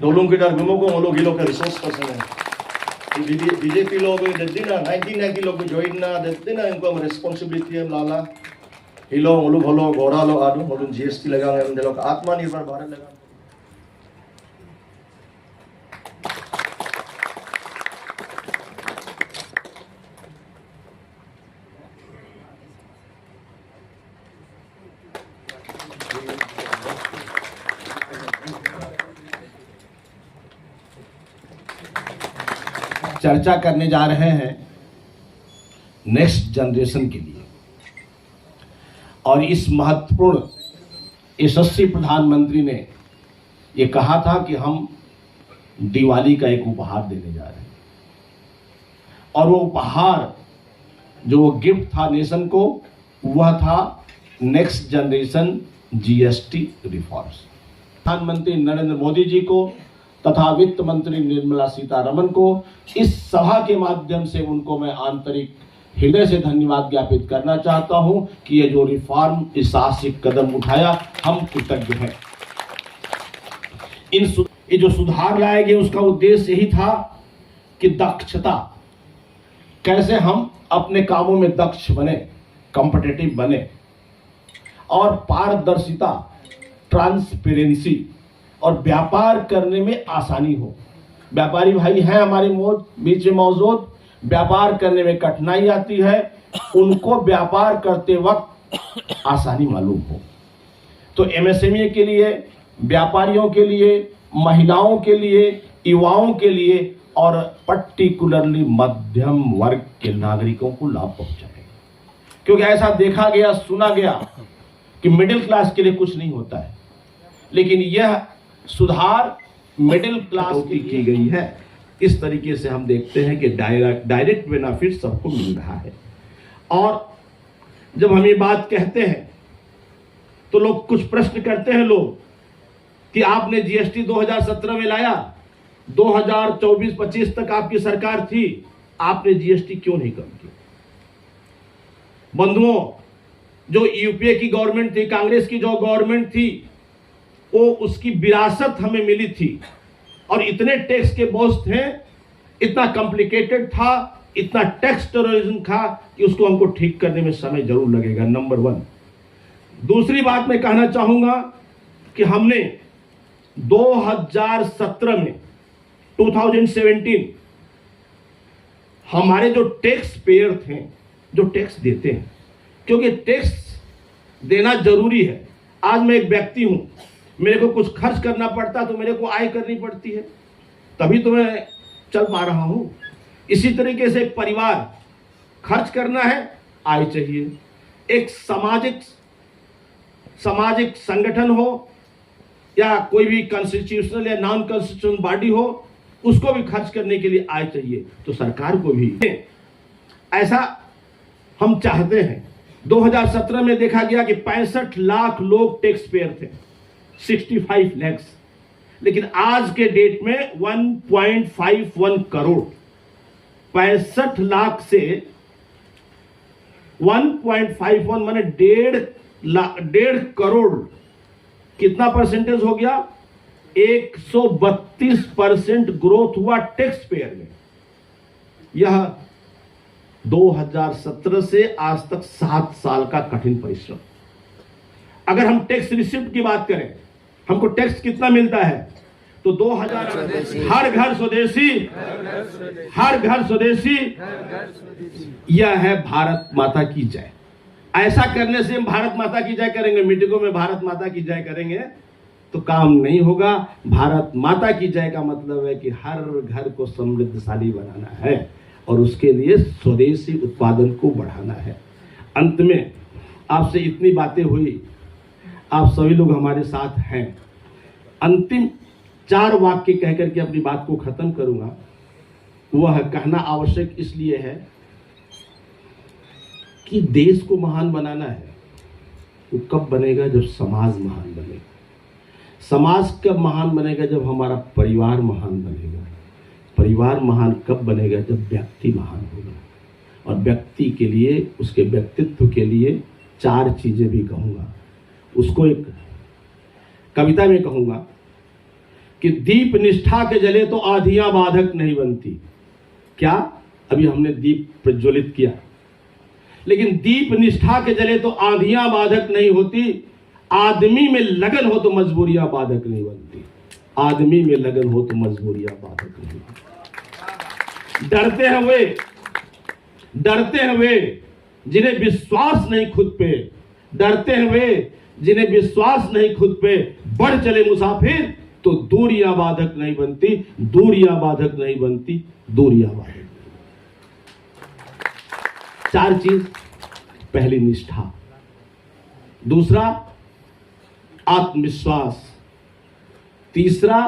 dolung kita gumo ko ngolo gilo ka resource person hai BJP log dedina 1990 log join na dedina इनको responsibility है लाला हिलो ngolo घलो घोड़ा लो आदू ngolo GST लगांगे हम देलो आत्मनिर्भर भारत लगा चर्चा करने जा रहे हैं नेक्स्ट जनरेशन के लिए और इस महत्वपूर्ण यशस्वी प्रधानमंत्री ने ये कहा था कि हम दिवाली का एक उपहार देने जा रहे हैं और वो उपहार जो वो गिफ्ट था नेशन को वह था नेक्स्ट जनरेशन जीएसटी रिफॉर्म्स। प्रधानमंत्री नरेंद्र मोदी जी को तथा वित्त मंत्री निर्मला सीतारमण को इस सभा के माध्यम से उनको मैं आंतरिक हृदय से धन्यवाद ज्ञापित करना चाहता हूं कि ये जो रिफॉर्म इस साहसिक कदम उठाया हम कृतज्ञ हैं। ये जो सुधार लाए गए उसका उद्देश्य यही था कि दक्षता कैसे हम अपने कामों में दक्ष बने, कॉम्पिटिटिव बने और पारदर्शिता, ट्रांसपेरेंसी और व्यापार करने में आसानी हो। व्यापारी भाई हैं हमारे बीच में मौजूद, व्यापार करने में कठिनाई आती है, उनको व्यापार करते वक्त आसानी मालूम हो। तो एमएसएमई के लिए, व्यापारियों के लिए, महिलाओं के लिए, युवाओं के लिए और पर्टिकुलरली मध्यम वर्ग के नागरिकों को लाभ पहुंचाए, क्योंकि ऐसा देखा गया, सुना गया कि मिडिल क्लास के लिए कुछ नहीं होता है, लेकिन यह सुधार मिडिल क्लास की गई है। इस तरीके से हम देखते हैं कि डायरेक्ट बेनिफिट सबको मिल रहा है। और जब हम ये बात कहते हैं तो लोग कुछ प्रश्न करते हैं लोग कि आपने जीएसटी 2017 में लाया, 2024-25 तक आपकी सरकार थी, आपने जीएसटी क्यों नहीं कम किया? बंधुओं, जो यूपीए की गवर्नमेंट थी, कांग्रेस की जो गवर्नमेंट थी, वो उसकी विरासत हमें मिली थी और इतने टैक्स के बोझ थे, इतना कॉम्प्लिकेटेड था, इतना टैक्स टेररिज्म था कि उसको हमको ठीक करने में समय जरूर लगेगा, नंबर 1। दूसरी बात मैं कहना चाहूंगा कि हमने 2017 में 2017 हमारे जो टैक्स पेयर थे, जो टैक्स देते हैं, क्योंकि टैक्स देना जरूरी है। आज मैं एक व्यक्ति हूं, मेरे को कुछ खर्च करना पड़ता तो मेरे को आय करनी पड़ती है, तभी तो मैं चल पा रहा हूं। इसी तरीके से एक परिवार खर्च करना है, आय चाहिए। एक सामाजिक संगठन हो या कोई भी कॉन्स्टिट्यूशनल या नॉन कॉन्स्टिट्यूशनल बॉडी हो, उसको भी खर्च करने के लिए आय चाहिए, तो सरकार को भी ऐसा हम चाहते हैं। 2017 में देखा गया कि 65 लाख लोग टैक्स पेयर थे, 65 लाख, लेकिन आज के डेट में 1.51 करोड़, 65 लाख से 1.51 माने 1.5 करोड़, कितना परसेंटेज हो गया? 132% ग्रोथ हुआ टैक्स पेयर में। यह 2017 से आज तक 7 साल का कठिन परिश्रम। अगर हम टैक्स रिसिप्ट की बात करें, हमको टैक्स कितना मिलता है, तो 2000 हर घर स्वदेशी, हर घर स्वदेशी। यह है भारत माता की जय। ऐसा करने से हम भारत माता की जय करेंगे, मीटिंगों में भारत माता की जय करेंगे तो काम नहीं होगा। भारत माता की जय का मतलब है कि हर घर को समृद्धशाली बनाना है और उसके लिए स्वदेशी उत्पादन को बढ़ाना है। अंत में आपसे इतनी बातें हुई, आप सभी लोग हमारे साथ हैं। अंतिम 4 वाक्य कहकर के अपनी बात को खत्म करूंगा। वह कहना आवश्यक इसलिए है कि देश को महान बनाना है, वो कब बनेगा? जब समाज महान बनेगा। समाज कब महान बनेगा? जब हमारा परिवार महान बनेगा। परिवार महान कब बनेगा? जब व्यक्ति महान होगा। और व्यक्ति के लिए, उसके व्यक्तित्व के लिए 4 चीजें भी कहूंगा। उसको एक कविता में कहूंगा कि दीप निष्ठा के जले तो आधियां बाधक नहीं बनती। क्या? अभी हमने दीप प्रज्वलित किया, लेकिन दीप निष्ठा के जले तो आंधियां बाधक नहीं होती। आदमी में लगन हो तो मजबूरियां बाधक नहीं बनती। आदमी में लगन हो तो मजबूरियां बाधक नहीं बनती। डरते हैं वे जिन्हें विश्वास नहीं खुद पे, डरते हैं वे जिन्हें विश्वास नहीं खुद पे। बढ़ चले मुसाफिर तो दूरियां बाधक नहीं बनती, दूरियां बाधक नहीं बनती, दूरियां बाधक नहीं। 4 चीज। पहली निष्ठा, दूसरा आत्मविश्वास, तीसरा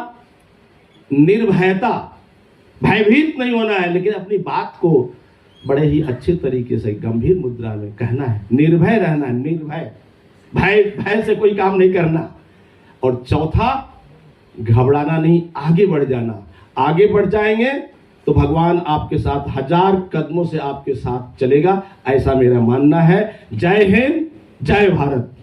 निर्भयता, भयभीत नहीं होना है, लेकिन अपनी बात को बड़े ही अच्छे तरीके से गंभीर मुद्रा में कहना है। निर्भय रहना है, निर्भय, भय से कोई काम नहीं करना। और चौथा, घबराना नहीं, आगे बढ़ जाना। आगे बढ़ जाएंगे तो भगवान आपके साथ 1000 कदमों से आपके साथ चलेगा, ऐसा मेरा मानना है। जय हिंद, जय भारत।